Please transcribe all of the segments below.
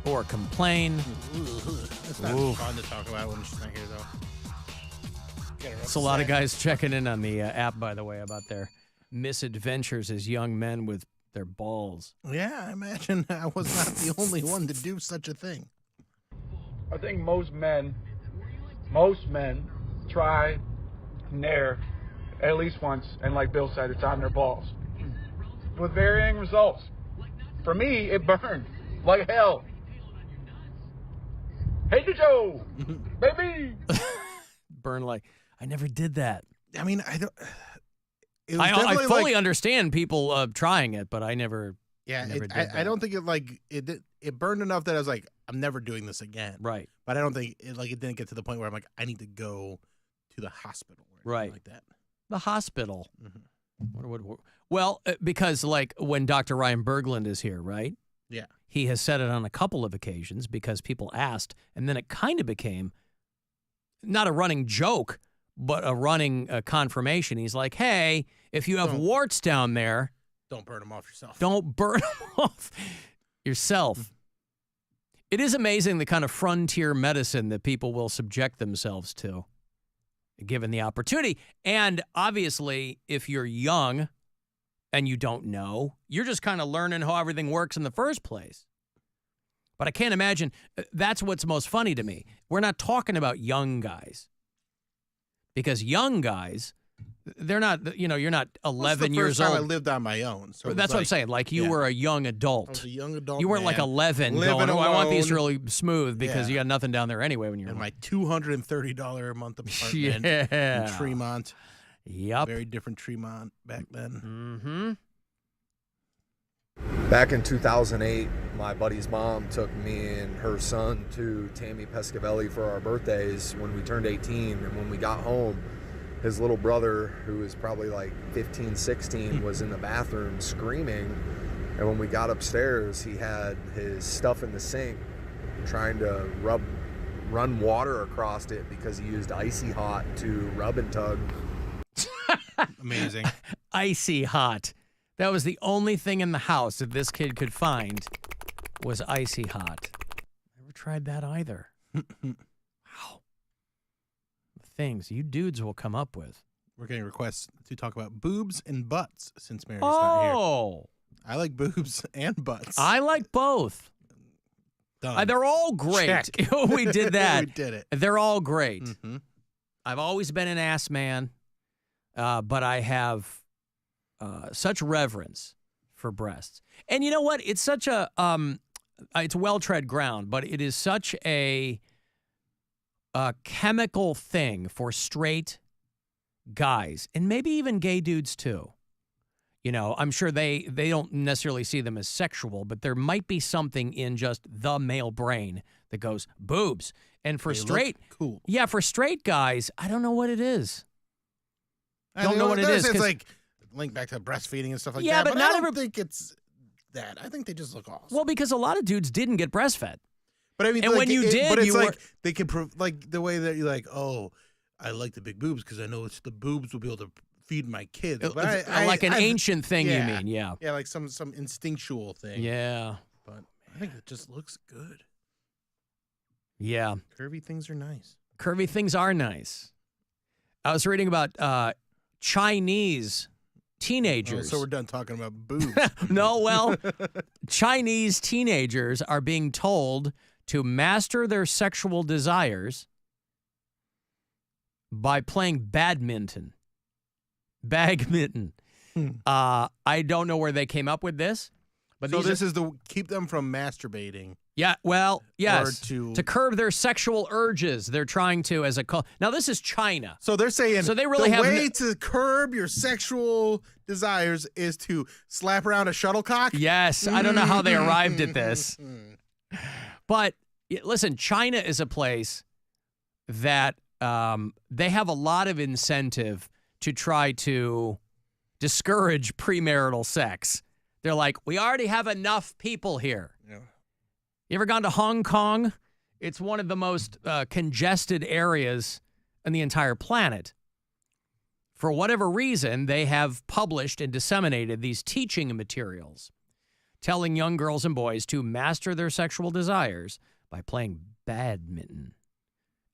or complain. It's not fun to talk about when she's not here, though. It's a lot of guys checking in on the app, by the way, about their misadventures as young men with their balls. Yeah, I imagine I was not the only one to do such a thing. I think most men try Nair at least once, and like Bill said, it's on their balls. With varying results. For me, it burned like hell. Hey, Joe, baby. Burn like, I never did that. I mean, I don't. I fully understand people trying it, but I never. Yeah, never did I don't think it burned enough that I was like, I'm never doing this again. Right. But I don't think it didn't get to the point where I'm like, I need to go to the hospital or anything like that. The hospital. Mm-hmm. Well, because like when Dr. Ryan Berglund is here, right? Yeah. He has said it on a couple of occasions because people asked, and then it kind of became not a running joke, but a running confirmation. He's like, hey, if you have warts down there, don't burn them off yourself. Don't burn them off yourself. It is amazing the kind of frontier medicine that people will subject themselves to, given the opportunity. And obviously, if you're young and you don't know, you're just kind of learning how everything works in the first place. But I can't imagine, that's what's most funny to me. We're not talking about young guys. Because young guys, they're not, you're not 11 years old. I lived on my own. So that's what I'm saying. Like you were a young adult. I was a young adult. You weren't like 11 going, I want these really smooth because you got nothing down there anyway when you're in my $230 a month apartment in Tremont. Yep. Very different Tremont back then. Back in 2008, my buddy's mom took me and her son to Tammy Pescavelli for our birthdays when we turned 18. And when we got home, his little brother, who was probably like 15, 16, was in the bathroom screaming. And when we got upstairs, he had his stuff in the sink trying to run water across it because he used Icy Hot to rub and tug. Amazing. Icy Hot. That was the only thing in the house that this kid could find was Icy Hot. Never tried that either. Wow. The things you dudes will come up with. We're getting requests to talk about boobs and butts since Mary's not here. Oh. I like boobs and butts. I like both. Done. They're all great. We did that. We did it. They're all great. I've always been an ass man, but I have such reverence for breasts. And you know what? It's such a, it's well-tread ground, but it is such a chemical thing for straight guys, and maybe even gay dudes too. You know, I'm sure they don't necessarily see them as sexual, but there might be something in just the male brain that goes, boobs. And for cool. Yeah, for straight guys, I don't know what it is. I don't know what it is. It's like linked back to breastfeeding and stuff like that. Yeah, but not I don't think it's that. I think they just look awesome. Well, because a lot of dudes didn't get breastfed. But I mean, and like, when you did, but it's you like they can like the way that you're like, oh, I like the big boobs because I know it's the boobs will be able to feed my kids. But like an ancient thing, you mean? Yeah. Yeah, like some instinctual thing. Yeah. But I think it just looks good. Yeah. Curvy things are nice. Curvy things are nice. I was reading about Chinese teenagers. Oh, so we're done talking about boobs. No, well, Chinese teenagers are being told to master their sexual desires by playing badminton. Badminton. I don't know where they came up with this. But so this is to keep them from masturbating. Yeah, well, yes. Or to curb their sexual urges. They're trying to, as a now this is China. So they're saying so they really the way to curb your sexual desires is to slap around a shuttlecock? Yes. I don't know how they arrived at this. But listen, China is a place that they have a lot of incentive to try to discourage premarital sex. They're like, we already have enough people here. Yeah. You ever gone to Hong Kong? It's one of the most congested areas on the entire planet. For whatever reason, they have published and disseminated these teaching materials telling young girls and boys to master their sexual desires by playing badminton.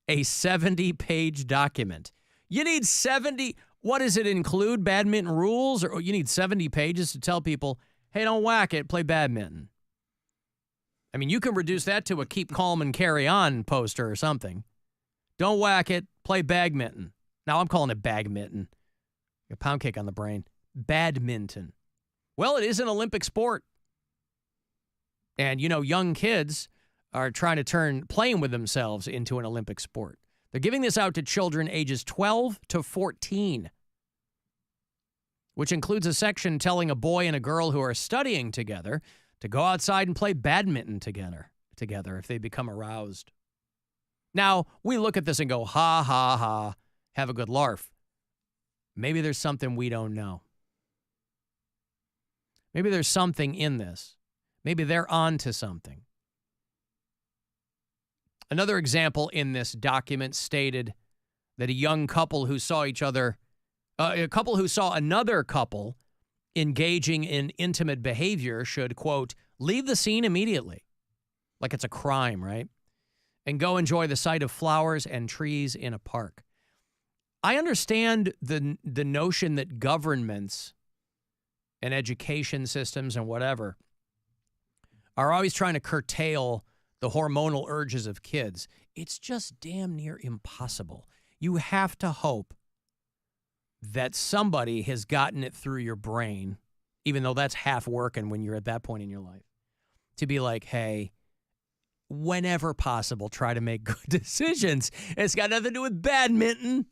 A 70-page document. You need 70. What does it include? Badminton rules? Or you need 70 pages to tell people, hey, don't whack it, play badminton. I mean, you can reduce that to a keep calm and carry on poster or something. Don't whack it, play badminton. Now I'm calling it bagminton. A pound cake on the brain. Badminton. Well, it is an Olympic sport. And, you know, young kids are trying to turn playing with themselves into an Olympic sport. They're giving this out to children ages 12 to 14, which includes a section telling a boy and a girl who are studying together to go outside and play badminton together if they become aroused. Now, we look at this and go, ha, ha, ha, have a good larf. Maybe there's something we don't know. Maybe there's something in this. Maybe they're on to something. Another example in this document stated that a young couple who saw another couple engaging in intimate behavior should, quote, leave the scene immediately. Like it's a crime, right? And go enjoy the sight of flowers and trees in a park. I understand the notion that governments and education systems and whatever are always trying to curtail the hormonal urges of kids. It's just damn near impossible. You have to hope that somebody has gotten it through your brain, even though that's half working when you're at that point in your life, to be like, hey, whenever possible, try to make good decisions. It's got nothing to do with badminton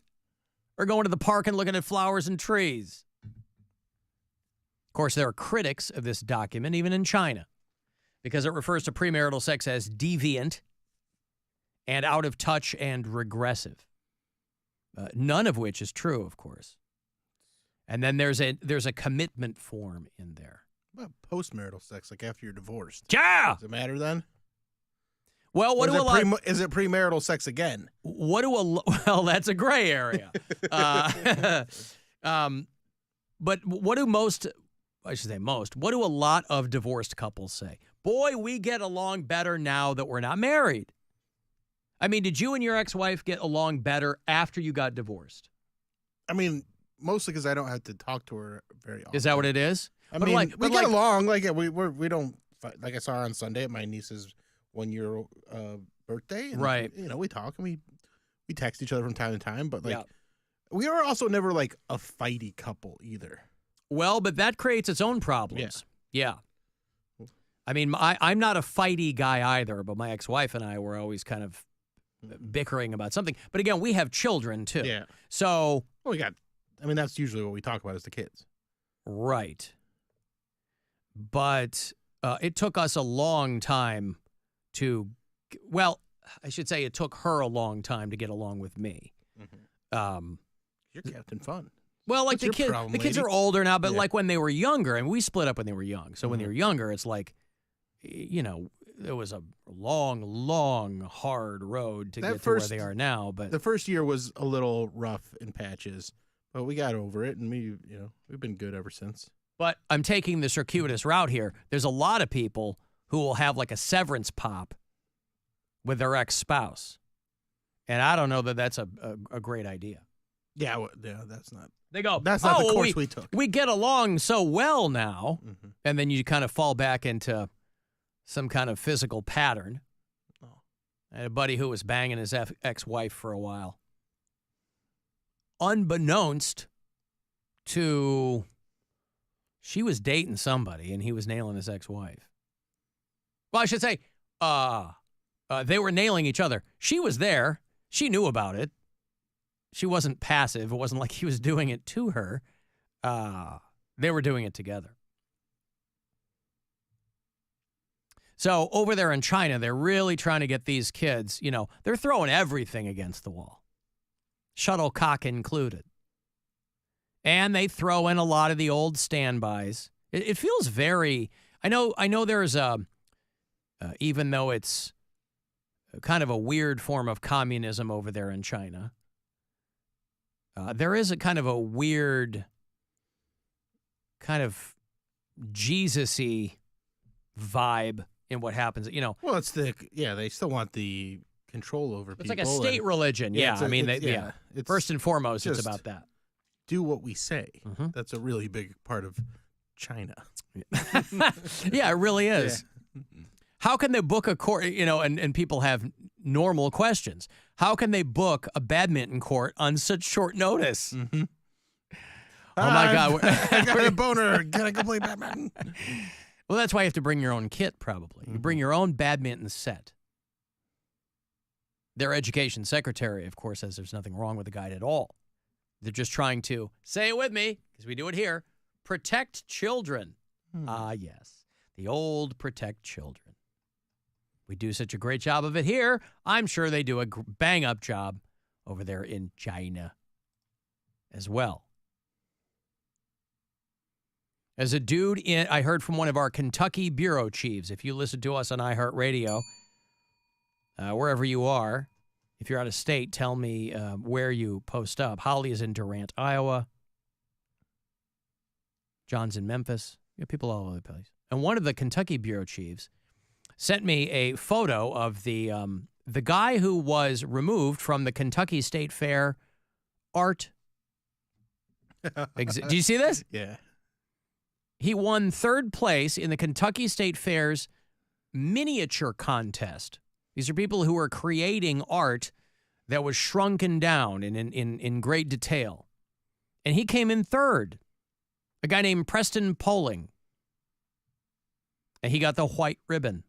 or going to the park and looking at flowers and trees. Of course, there are critics of this document, even in China, because it refers to premarital sex as deviant and out of touch and regressive. None of which is true, of course. And then there's a commitment form in there. What about post-marital sex, like after you're divorced? Yeah. Does it matter then? Well, what Or do a lot? is it premarital sex again? Well, that's a gray area. But what do most? I should say most. What do a lot of divorced couples say? Boy, we get along better now that we're not married. I mean, did you and your ex-wife get along better after you got divorced? I mean, mostly because I don't have to talk to her very often. Is that what it is? I mean, we get along. Like we don't fight. Like I saw her on Sunday at my niece's 1-year birthday. And, right. You know, we talk and we text each other from time to time. But like, we are also never like a fighty couple either. Well, but that creates its own problems. Yeah. I mean, I'm not a fighty guy either, but my ex-wife and I were always kind of bickering about something. But again, we have children too. Yeah. So. Well, that's usually what we talk about as the kids. Right. But it took us a long time I should say it took her a long time to get along with me. Mm-hmm. You're Captain Fun. Well, like the kids are older now, but like when they were younger, and we split up when they were young. So when they were younger, it's like, you know, it was a long, long, hard road to get to where they are now. But the first year was a little rough in patches, but we got over it, and we've been good ever since. But I'm taking the circuitous route here. There's a lot of people who will have like a severance pop with their ex-spouse, and I don't know that that's a great idea. Yeah, that's not. They go, that's not the course we took. We get along so well now, mm-hmm. and then you kind of fall back into some kind of physical pattern. Oh. I had a buddy who was banging his ex-wife for a while. Unbeknownst to, she was dating somebody, and he was nailing his ex-wife. Well, I should say, they were nailing each other. She was there. She knew about it. She wasn't passive. It wasn't like he was doing it to her. They were doing it together. So over there in China, they're really trying to get these kids, they're throwing everything against the wall, shuttlecock included. And they throw in a lot of the old standbys. It feels very, I know there's even though it's kind of a weird form of communism over there in China, there is a kind of a weird, kind of Jesus-y vibe in what happens. You know, Well, they still want the control over it's people. like a state religion. Yeah, it's I mean, it's first and foremost, it's just- about that. do what we say. Mhm. That's a really big part of China. Yeah, it really is. How can they book a court, you know, and people have normal questions. How can they book a badminton court on such short notice? Mm-hmm. Oh, my God. I got a boner. Can I go play badminton? Well, that's why you have to bring your own kit, probably. You bring your own badminton set. Their education secretary, of course, says there's nothing wrong with the guide at all. They're just trying to, say it with me, because we do it here, protect children. Ah, yes. The old protect children. We do such a great job of it here. I'm sure they do a bang-up job over there in China as well. As a dude, I heard from one of our Kentucky bureau chiefs. If you listen to us on iHeartRadio, wherever you are, if you're out of state, tell me where you post up. Holly is in Durant, Iowa. John's in Memphis. You have people all over the place. And one of the Kentucky bureau chiefs sent me a photo of the guy who was removed from the Kentucky State Fair art. Do you see this? Yeah. He won third place in the Kentucky State Fair's miniature contest. These are people who are creating art that was shrunken down in great detail. And he came in third. A guy named Preston Poling. And he got the white ribbon.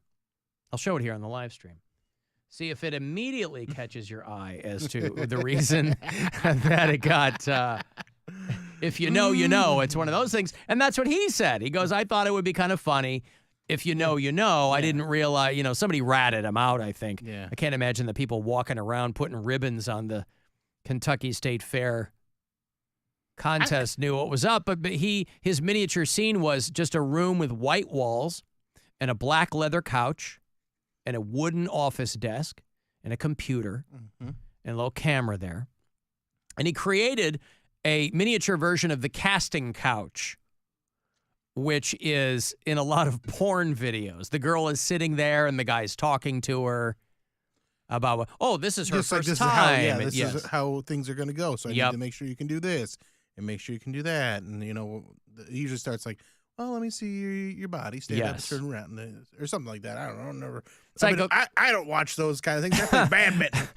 I'll show it here on the live stream. See if it immediately catches your eye as to the reason that it got... if you know, you know. It's one of those things. And that's what he said. He goes, I thought it would be kind of funny. If you know, you know. I didn't realize, you know, somebody ratted him out, I think. Yeah. I can't imagine the people walking around putting ribbons on the Kentucky State Fair contest knew what was up. But his miniature scene was just a room with white walls and a black leather couch and a wooden office desk and a computer and a little camera there. And he created a miniature version of the casting couch, which is in a lot of porn videos. The girl is sitting there and the guy's talking to her about, oh, this is her Just like first this time. Is is how things are going to go. So I need to make sure you can do this and make sure you can do that. And, you know, it usually starts like, well, let me see your body. Stand up and turn around or something like that. I don't know. I don't watch those kind of things. I play badminton.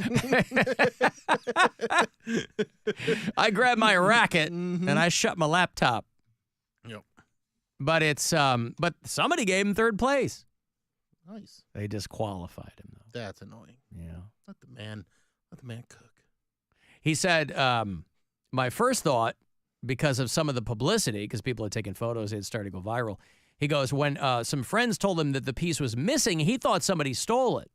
I grab my racket and I shut my laptop. Yep. But but somebody gave him third place. Nice. They disqualified him though. That's annoying. Yeah. Let the man cook. He said, my first thought, because of some of the publicity, because people had taken photos, it started to go viral. He goes, when some friends told him that the piece was missing, he thought somebody stole it.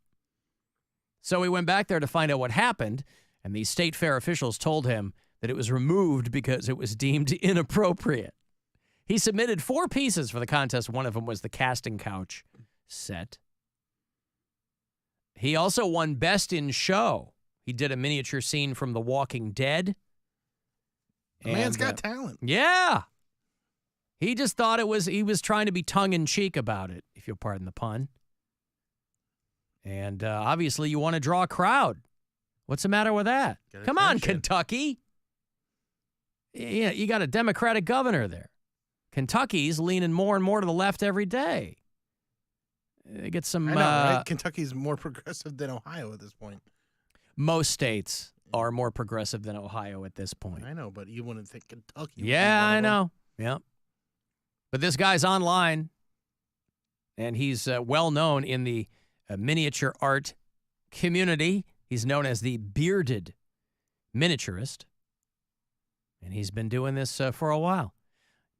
So he went back there to find out what happened, and the state fair officials told him that it was removed because it was deemed inappropriate. He submitted 4 pieces for the contest. One of them was the casting couch set. He also won Best in Show. He did a miniature scene from The Walking Dead. The man's got talent. Yeah. He just thought he was trying to be tongue-in-cheek about it, if you'll pardon the pun. And obviously you want to draw a crowd. What's the matter with that? Come on, Kentucky. Yeah, you got a Democratic governor there. Kentucky's leaning more and more to the left every day. They get some... I know, right? Kentucky's more progressive than Ohio at this point. Most states are more progressive than Ohio at this point. I know, but you wouldn't think Kentucky. Yeah, I know. Yeah. But this guy's online, and he's well known in the miniature art community. He's known as the bearded miniaturist, and he's been doing this for a while.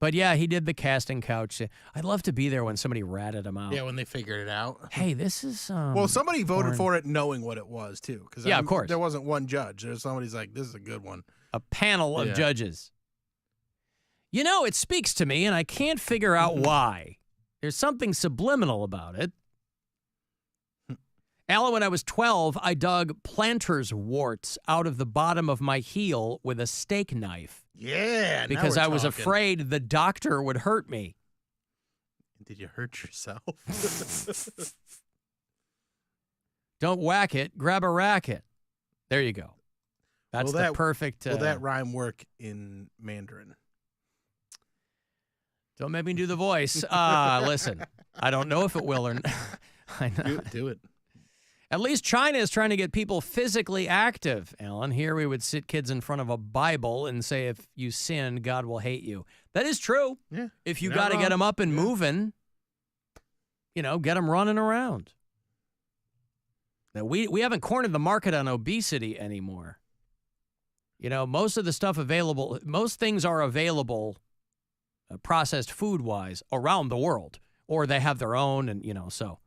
But yeah, he did the casting couch. I'd love to be there when somebody ratted him out. Yeah, when they figured it out. Hey, this is well, somebody voted for it knowing what it was too. Yeah, of course. There wasn't one judge. There's somebody's like, this is a good one. A panel of judges. You know, it speaks to me, and I can't figure out why. There's something subliminal about it. Alan, when I was 12, I dug planter's warts out of the bottom of my heel with a steak knife. Yeah, because I was afraid the doctor would hurt me. Did you hurt yourself? Don't whack it, grab a racket. There you go. That's the perfect... will that rhyme work in Mandarin? Don't make me do the voice. Listen, I don't know if it will or not. I know. Do it. At least China is trying to get people physically active, Alan. Here we would sit kids in front of a Bible and say, if you sin, God will hate you. That is true. Yeah. If you got to get them up and moving, get them running around. Now, we haven't cornered the market on obesity anymore. Most of the stuff available, most things are available processed food-wise around the world, or they have their own, and, so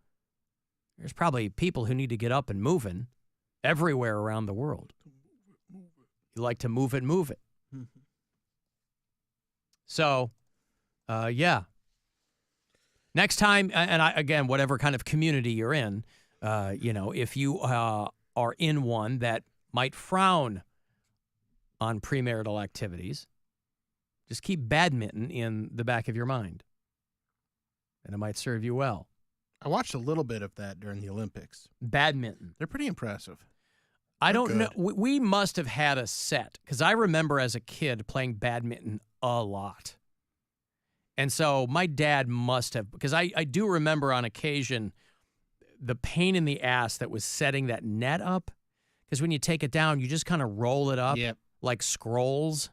there's probably people who need to get up and moving everywhere around the world. You like to move it. Mm-hmm. So, yeah. Next time, and again, whatever kind of community you're in, if you are in one that might frown on premarital activities, just keep badminton in the back of your mind, and it might serve you well. I watched a little bit of that during the Olympics. Badminton. They're pretty impressive. I don't know. We must have had a set, because I remember as a kid playing badminton a lot. And so my dad must have, because I do remember on occasion the pain in the ass that was setting that net up. Because when you take it down, you just kind of roll it up like scrolls,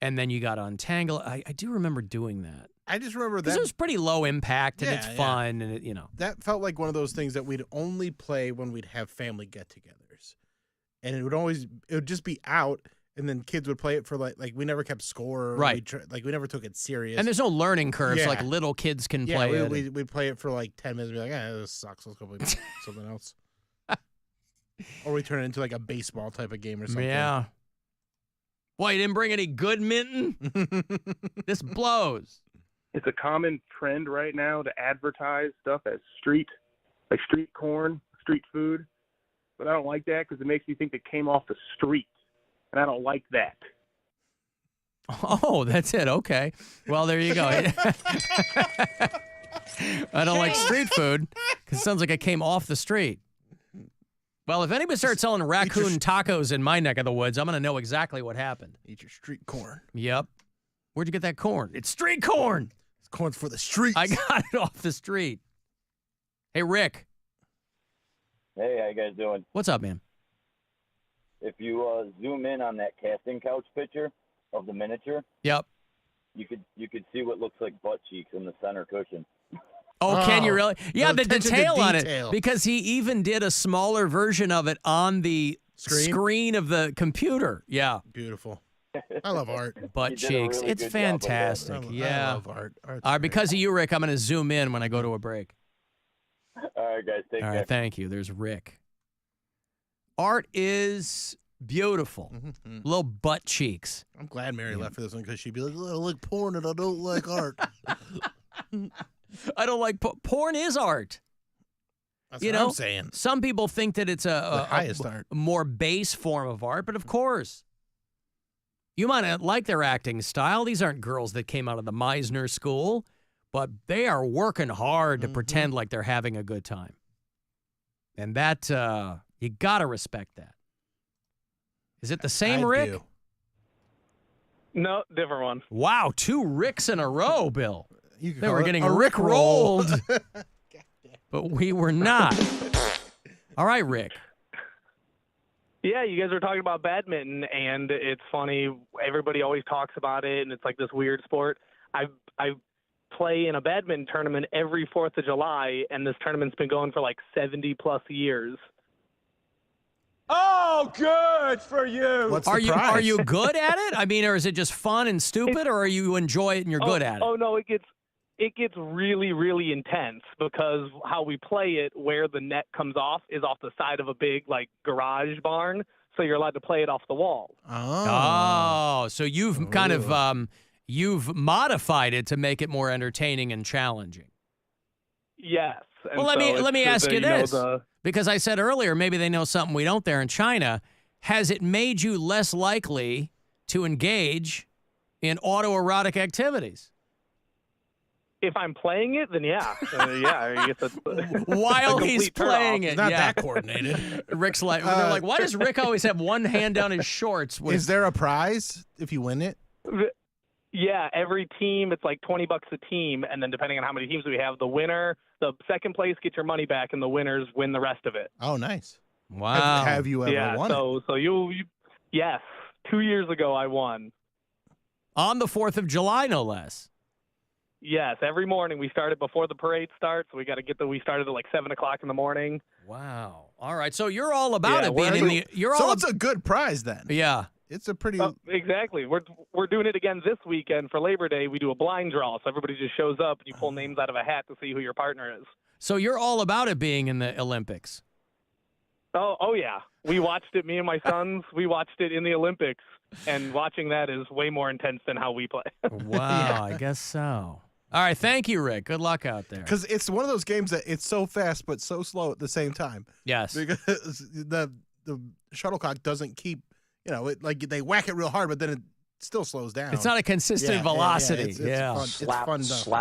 and then you got to untangle it. I do remember doing that. I just remember that. Because it was pretty low impact, and it's fun, and That felt like one of those things that we'd only play when we'd have family get-togethers. And it would just be out, and then kids would play it for like we never kept score. Right. We never took it serious. And there's no learning curves like little kids can play it. We'd play it for like 10 minutes and be like, this sucks. Let's go play something else. Or we turn it into like a baseball type of game or something. Yeah. Boy, you didn't bring any good mitten? This blows. It's a common trend right now to advertise stuff as street corn, street food. But I don't like that because it makes me think it came off the street. And I don't like that. Oh, that's it. Okay. Well, there you go. I don't like street food because it sounds like it came off the street. Well, if anybody starts selling raccoon tacos in my neck of the woods, I'm going to know exactly what happened. Eat your street corn. Yep. Where'd you get that corn? It's street corn. It's corn for the streets. I got it off the street. Hey, Rick. Hey, how you guys doing? What's up, man? If you zoom in on that casting couch picture of the miniature, yep, you could see what looks like butt cheeks in the center cushion. Oh, can you really? Yeah, the detail on it, because he even did a smaller version of it on the screen of the computer. Yeah, beautiful. I love art. Butt cheeks, really it's fantastic. Yeah, I love art. All right, because of you, Rick, I'm going to zoom in when I go to a break. All right, guys, take care. All right, thank you. There's Rick. Art is beautiful. Mm-hmm. Little butt cheeks. I'm glad Mary left for this one because she'd be like, I like porn and I don't like art. I don't like porn is art. That's what I'm saying. Some people think that it's a art. More base form of art, but of course. You might not like their acting style. These aren't girls that came out of the Meisner school, but they are working hard to pretend like they're having a good time. And that, you got to respect that. Is it the same Rick? Do. No, different one. Wow, 2 Ricks in a row, Bill. They were getting Rick rolled, but we were not. All right, Rick. Yeah, you guys were talking about badminton, and it's funny. Everybody always talks about it, and it's like this weird sport. I play in a badminton tournament every 4th of July, and this tournament's been going for like 70-plus years. Oh, good for you. What's are the prize? Are you good at it? I mean, or is it just fun and stupid, or you enjoy it and you're good at it? Oh, no, it gets really, really intense because how we play it, where the net comes off, is off the side of a big, like, garage barn, so you're allowed to play it off the wall. Oh, so you've kind of you've modified it to make it more entertaining and challenging. Yes. And well, let me ask you this, because I said earlier maybe they know something we don't there in China. Has it made you less likely to engage in autoerotic activities? If I'm playing it, then yeah. I guess that's While he's playing it. Not that coordinated. Rick's like, they're like, why does Rick always have one hand down his shorts? Is there a prize if you win it? Yeah, every team, it's like $20 a team, and then depending on how many teams we have, the second place gets your money back, and the winners win the rest of it. Oh, nice. Wow. Have you ever won it? So you yes, 2 years ago I won. On the 4th of July, no less. Yes, every morning we started before the parade starts. So we got to we started at like 7:00 in the morning. Wow. All right. So you're all about it being in the. It's a good prize then. Yeah. It's a pretty. Exactly. We're doing it again this weekend for Labor Day. We do a blind draw, so everybody just shows up and you pull names out of a hat to see who your partner is. So you're all about it being in the Olympics. Oh yeah. We watched it. Me and my sons. We watched it in the Olympics, and watching that is way more intense than how we play. Wow. I guess so. All right, thank you, Rick. Good luck out there. Because it's one of those games that it's so fast but so slow at the same time. Yes. Because the shuttlecock doesn't keep, like they whack it real hard, but then it still slows down. It's not a consistent velocity. It's fun. It's fun.